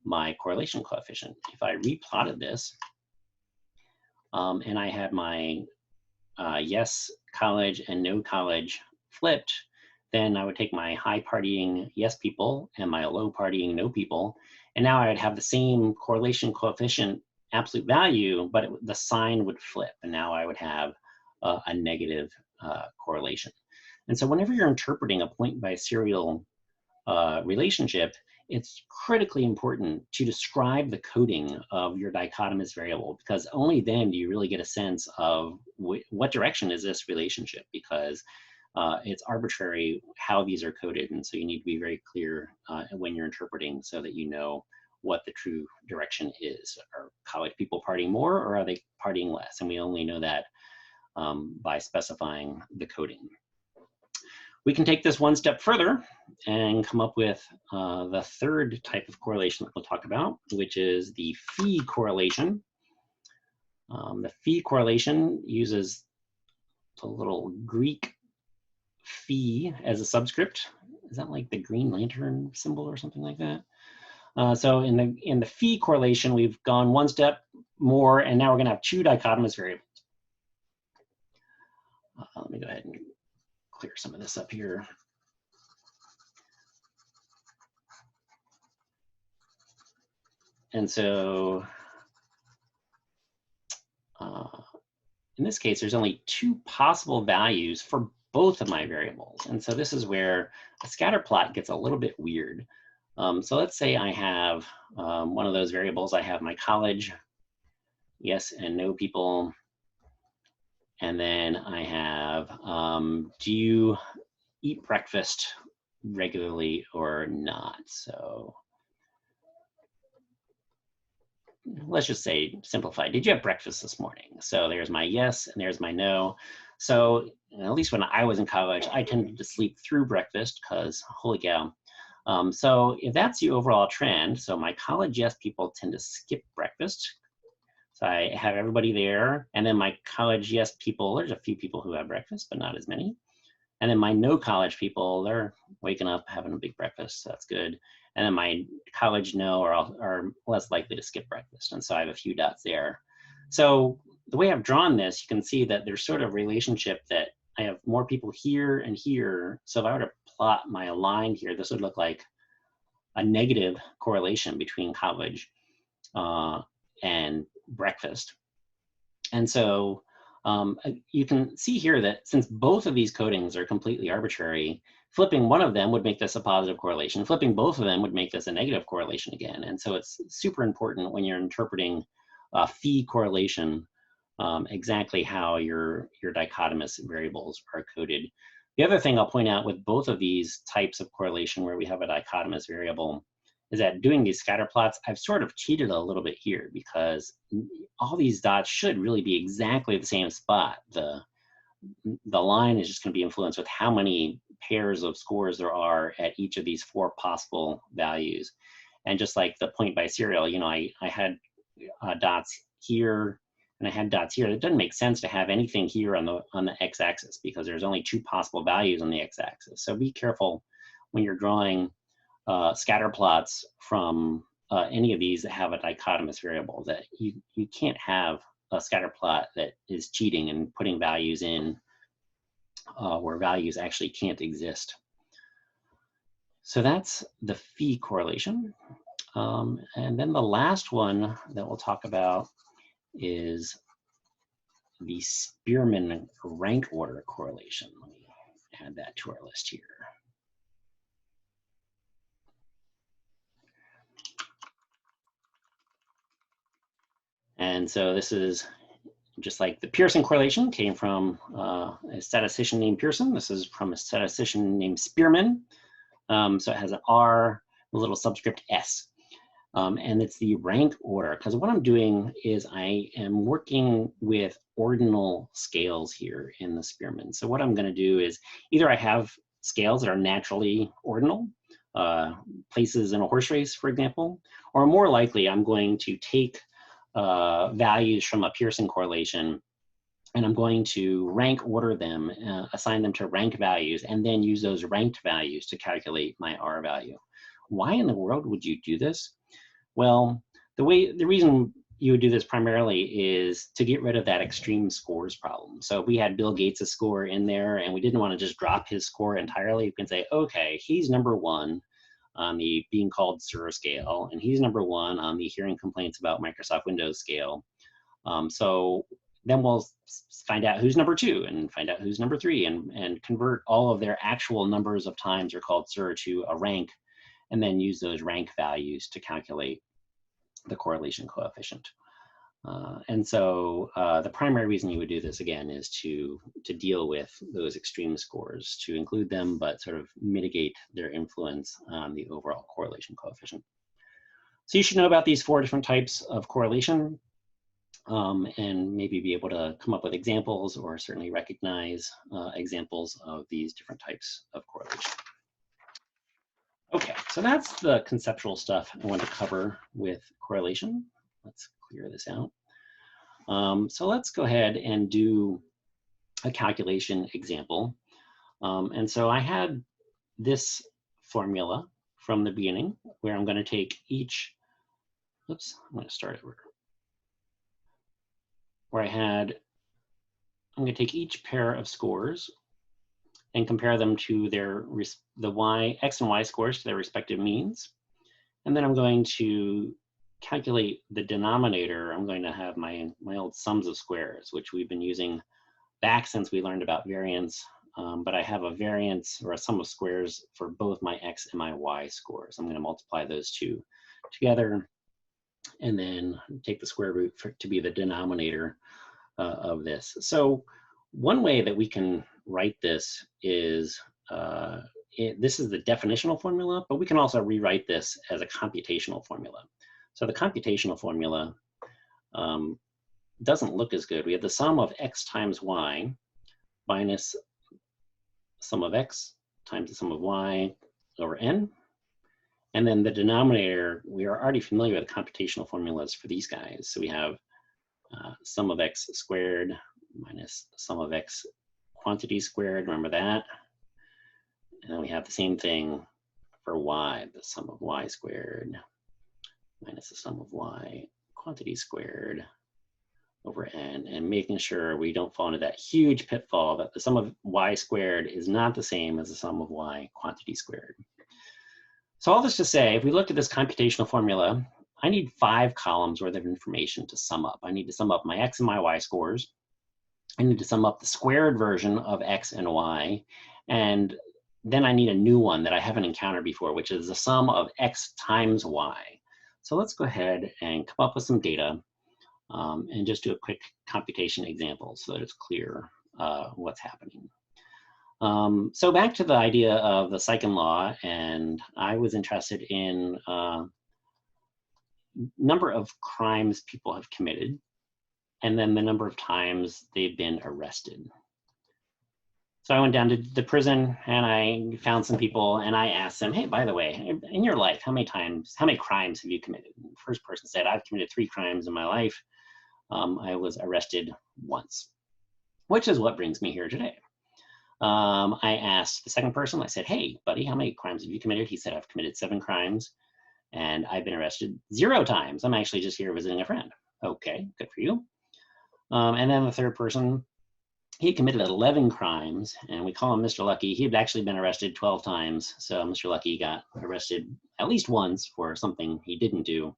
my correlation coefficient. If I replotted this, and I had my yes college and no college flipped, then I would take my high partying yes people and my low partying no people, and now I would have the same correlation coefficient absolute value, but the sign would flip, and now I would have a negative correlation. And so whenever you're interpreting a point by serial relationship, it's critically important to describe the coding of your dichotomous variable, because only then do you really get a sense of what direction is this relationship, because it's arbitrary how these are coded. And so you need to be very clear when you're interpreting so that you know what the true direction is. Are college people partying more, or are they partying less? And we only know that by specifying the coding. We can take this one step further and come up with the third type of correlation that we'll talk about, which is the phi correlation. The phi correlation uses the little Greek phi as a subscript. Is that like the Green Lantern symbol or something like that? So in the phi correlation, we've gone one step more, and now we're going to have two dichotomous variables. Let me go ahead and clear some of this up here. And so in this case, there's only two possible values for both of my variables. And so this is where a scatter plot gets a little bit weird. So let's say I have one of those variables. I have my college yes and no people. And then I have, do you eat breakfast regularly or not? So let's just say simplified. Did you have breakfast this morning? So there's my yes and there's my no. So at least when I was in college, I tended to sleep through breakfast because holy cow. So if that's the overall trend, so my college yes people tend to skip breakfast. So I have everybody there, and then my college yes people, there's a few people who have breakfast, but not as many. And then my no college people, they're waking up, having a big breakfast, so that's good. And then my college no are less likely to skip breakfast. And so I have a few dots there. So the way I've drawn this, you can see that there's sort of a relationship that I have more people here and here. So if I were to plot my line here, this would look like a negative correlation between college and breakfast. And so you can see here that since both of these codings are completely arbitrary, flipping one of them would make this a positive correlation. Flipping both of them would make this a negative correlation again. And so it's super important when you're interpreting phi correlation, exactly how your dichotomous variables are coded. The other thing I'll point out with both of these types of correlation where we have a dichotomous variable is that doing these scatter plots, I've sort of cheated a little bit here because all these dots should really be exactly the same spot. The line is just going to be influenced with how many pairs of scores there are at each of these four possible values. And just like the point by serial, you know, I had dots here and I had dots here. It doesn't make sense to have anything here on the x-axis because there's only two possible values on the x-axis. So be careful when you're drawing scatter plots from any of these that have a dichotomous variable, that you can't have a scatter plot that is cheating and putting values in where values actually can't exist. So that's the phi correlation. And then the last one that we'll talk about is the Spearman rank order correlation. Let me add that to our list here. And so this is just like the Pearson correlation came from a statistician named Pearson. This is from a statistician named Spearman. So it has an R, a little subscript S. And it's the rank order, because what I'm doing is I am working with ordinal scales here in the Spearman. So what I'm going to do is either I have scales that are naturally ordinal, places in a horse race, for example, or more likely I'm going to take values from a Pearson correlation and I'm going to rank order them, assign them to rank values, and then use those ranked values to calculate my R value. Why in the world would you do this? Well, the reason you would do this primarily is to get rid of that extreme scores problem. So if we had Bill Gates' score in there and we didn't want to just drop his score entirely, we can say, okay, he's #1 on the being called Sir scale, and he's #1 on the hearing complaints about Microsoft Windows scale. So then we'll find out who's #2 and find out who's #3 and convert all of their actual numbers of times they're called Sir to a rank, and then use those rank values to calculate the correlation coefficient. And so the primary reason you would do this, again, is to deal with those extreme scores, to include them, but sort of mitigate their influence on the overall correlation coefficient. So you should know about these 4 different types of correlation, and maybe be able to come up with examples or certainly recognize examples of these different types of correlation. Okay, so that's the conceptual stuff I want to cover with correlation. Let's clear this out. So let's go ahead and do a calculation example. And so I had this formula from the beginning where I'm going to take each, oops, I'm going to start over. Where I'm going to take each pair of scores and compare them to the X and Y scores to their respective means. And then I'm going to calculate the denominator. I'm going to have my old sums of squares, which we've been using back since we learned about variance. But I have a variance or a sum of squares for both my X and my Y scores. I'm going to multiply those two together and then take the square root to be the denominator of this. So one way that we can write this is, this is the definitional formula, but we can also rewrite this as a computational formula. So the computational formula doesn't look as good. We have the sum of X times Y minus sum of X times the sum of Y over N. And then the denominator, we are already familiar with computational formulas for these guys. So we have sum of X squared minus sum of X quantity squared, remember that? And then we have the same thing for Y, the sum of Y squared minus the sum of Y quantity squared over N, and making sure we don't fall into that huge pitfall that the sum of Y squared is not the same as the sum of Y quantity squared. So all this to say, if we looked at this computational formula, I need 5 columns worth of information to sum up. I need to sum up my X and my Y scores. I need to sum up the squared version of X and Y. And then I need a new one that I haven't encountered before, which is the sum of X times Y. So let's go ahead and come up with some data and just do a quick computation example so that it's clear what's happening. So back to the idea of the Sykin law, and I was interested in number of crimes people have committed, and then the number of times they've been arrested. So I went down to the prison and I found some people and I asked them, hey, by the way, in your life, how many crimes have you committed? And the first person said, I've committed 3 crimes in my life. I was arrested once, which is what brings me here today. I asked the second person, I said, hey, buddy, how many crimes have you committed? He said, I've committed 7 crimes and I've been arrested 0 times. I'm actually just here visiting a friend. Okay, good for you. And then the third person he committed 11 crimes, and we call him Mr. Lucky. He had actually been arrested 12 times, so Mr. Lucky got arrested at least once for something he didn't do.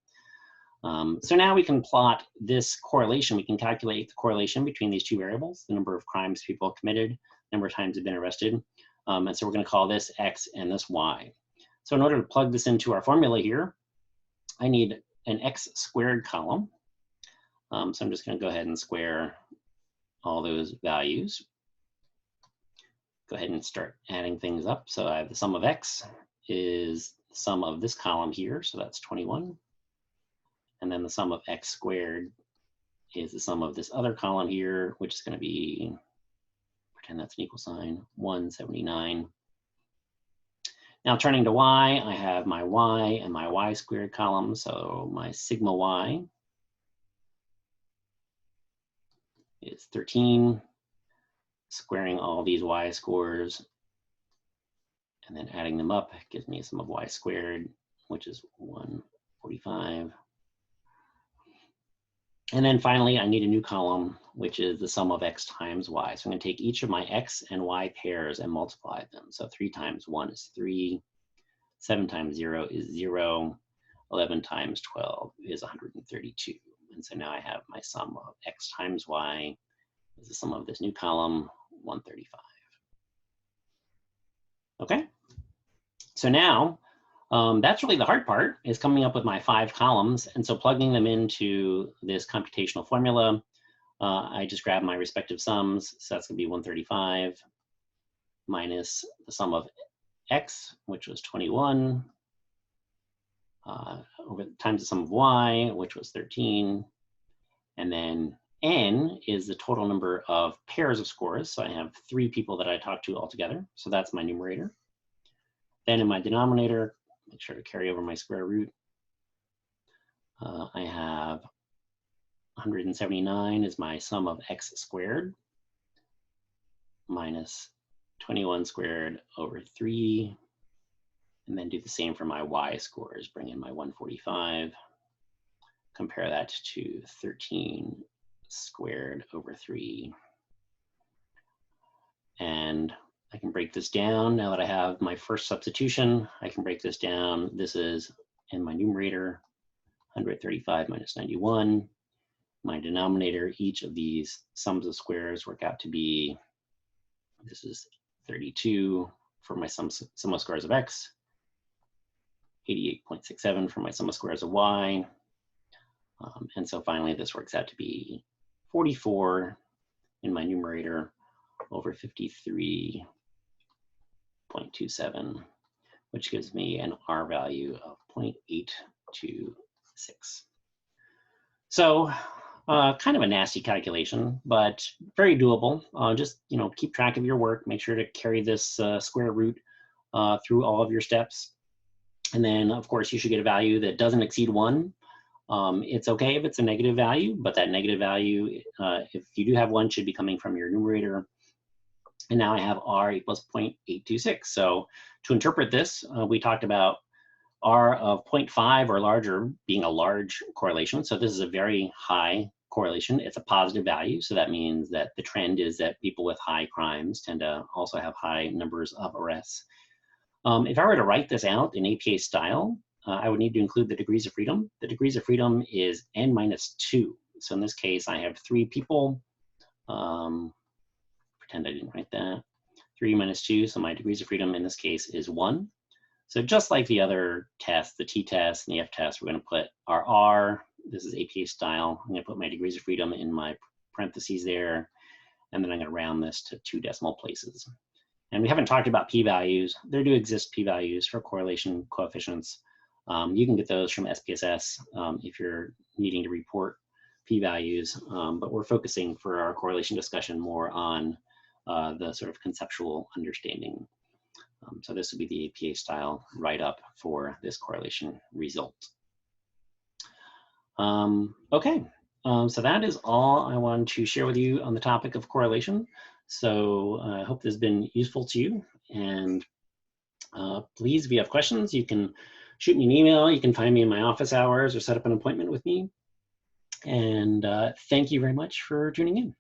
So now we can plot this correlation. We can calculate the correlation between these two variables, the number of crimes people committed, number of times they've been arrested. And so we're going to call this X and this Y. So in order to plug this into our formula here, I need an X squared column. So I'm just going to go ahead and square all those values. Go ahead and start adding things up. So I have the sum of X is the sum of this column here, so that's 21. And then the sum of X squared is the sum of this other column here, which is going to be, pretend that's an equal sign, 179. Now turning to Y, I have my Y and my Y squared column. So my sigma Y is 13, squaring all these Y scores and then adding them up gives me a sum of Y squared, which is 145. And then finally, I need a new column, which is the sum of X times Y. So I'm going to take each of my X and Y pairs and multiply them. So 3 times 1 is 3, 7 times 0 is 0, 11 times 12 is 132. And so now I have my sum of X times Y is the sum of this new column, 135. Okay, so now that's really the hard part, is coming up with my 5 columns. And so plugging them into this computational formula, I just grab my respective sums. So that's going to be 135 minus the sum of X, which was 21, over times the sum of Y, which was 13. And then N is the total number of pairs of scores. So I have 3 people that I talked to altogether. So that's my numerator. Then in my denominator, make sure to carry over my square root. I have 179 is my sum of X squared minus 21 squared over 3. And then do the same for my Y scores. Bring in my 145. Compare that to 13 squared over 3. And I can break this down. Now that I have my first substitution, I can break this down. This is in my numerator, 135 minus 91. My denominator, each of these sums of squares work out to be, this is 32 for my sum of squares of X, 88.67 for my sum of squares of Y. And so finally, this works out to be 44 in my numerator over 53.27, which gives me an R value of 0.826. So kind of a nasty calculation, but very doable. Just keep track of your work. Make sure to carry this square root through all of your steps. And then, of course, you should get a value that doesn't exceed 1. It's okay if it's a negative value, but that negative value, if you do have 1, should be coming from your numerator. And now I have R equals 0.826. So to interpret this, we talked about R of 0.5 or larger being a large correlation. So this is a very high correlation. It's a positive value. So that means that the trend is that people with high crimes tend to also have high numbers of arrests. If I were to write this out in APA style, I would need to include the degrees of freedom. The degrees of freedom is n minus 2. So in this case, I have 3 people. Pretend I didn't write that. 3 minus 2, so my degrees of freedom in this case is 1. So just like the other tests, the t-test and the f-test, we're going to put our R, this is APA style. I'm going to put my degrees of freedom in my parentheses there, and then I'm going to round this to 2 decimal places. And we haven't talked about p-values. There do exist p-values for correlation coefficients. You can get those from SPSS if you're needing to report p-values, but we're focusing for our correlation discussion more on the sort of conceptual understanding. So this would be the APA style write-up for this correlation result. Okay, so that is all I wanted to share with you on the topic of correlation. So I hope this has been useful to you. And please, if you have questions, you can shoot me an email. You can find me in my office hours or set up an appointment with me. And thank you very much for tuning in.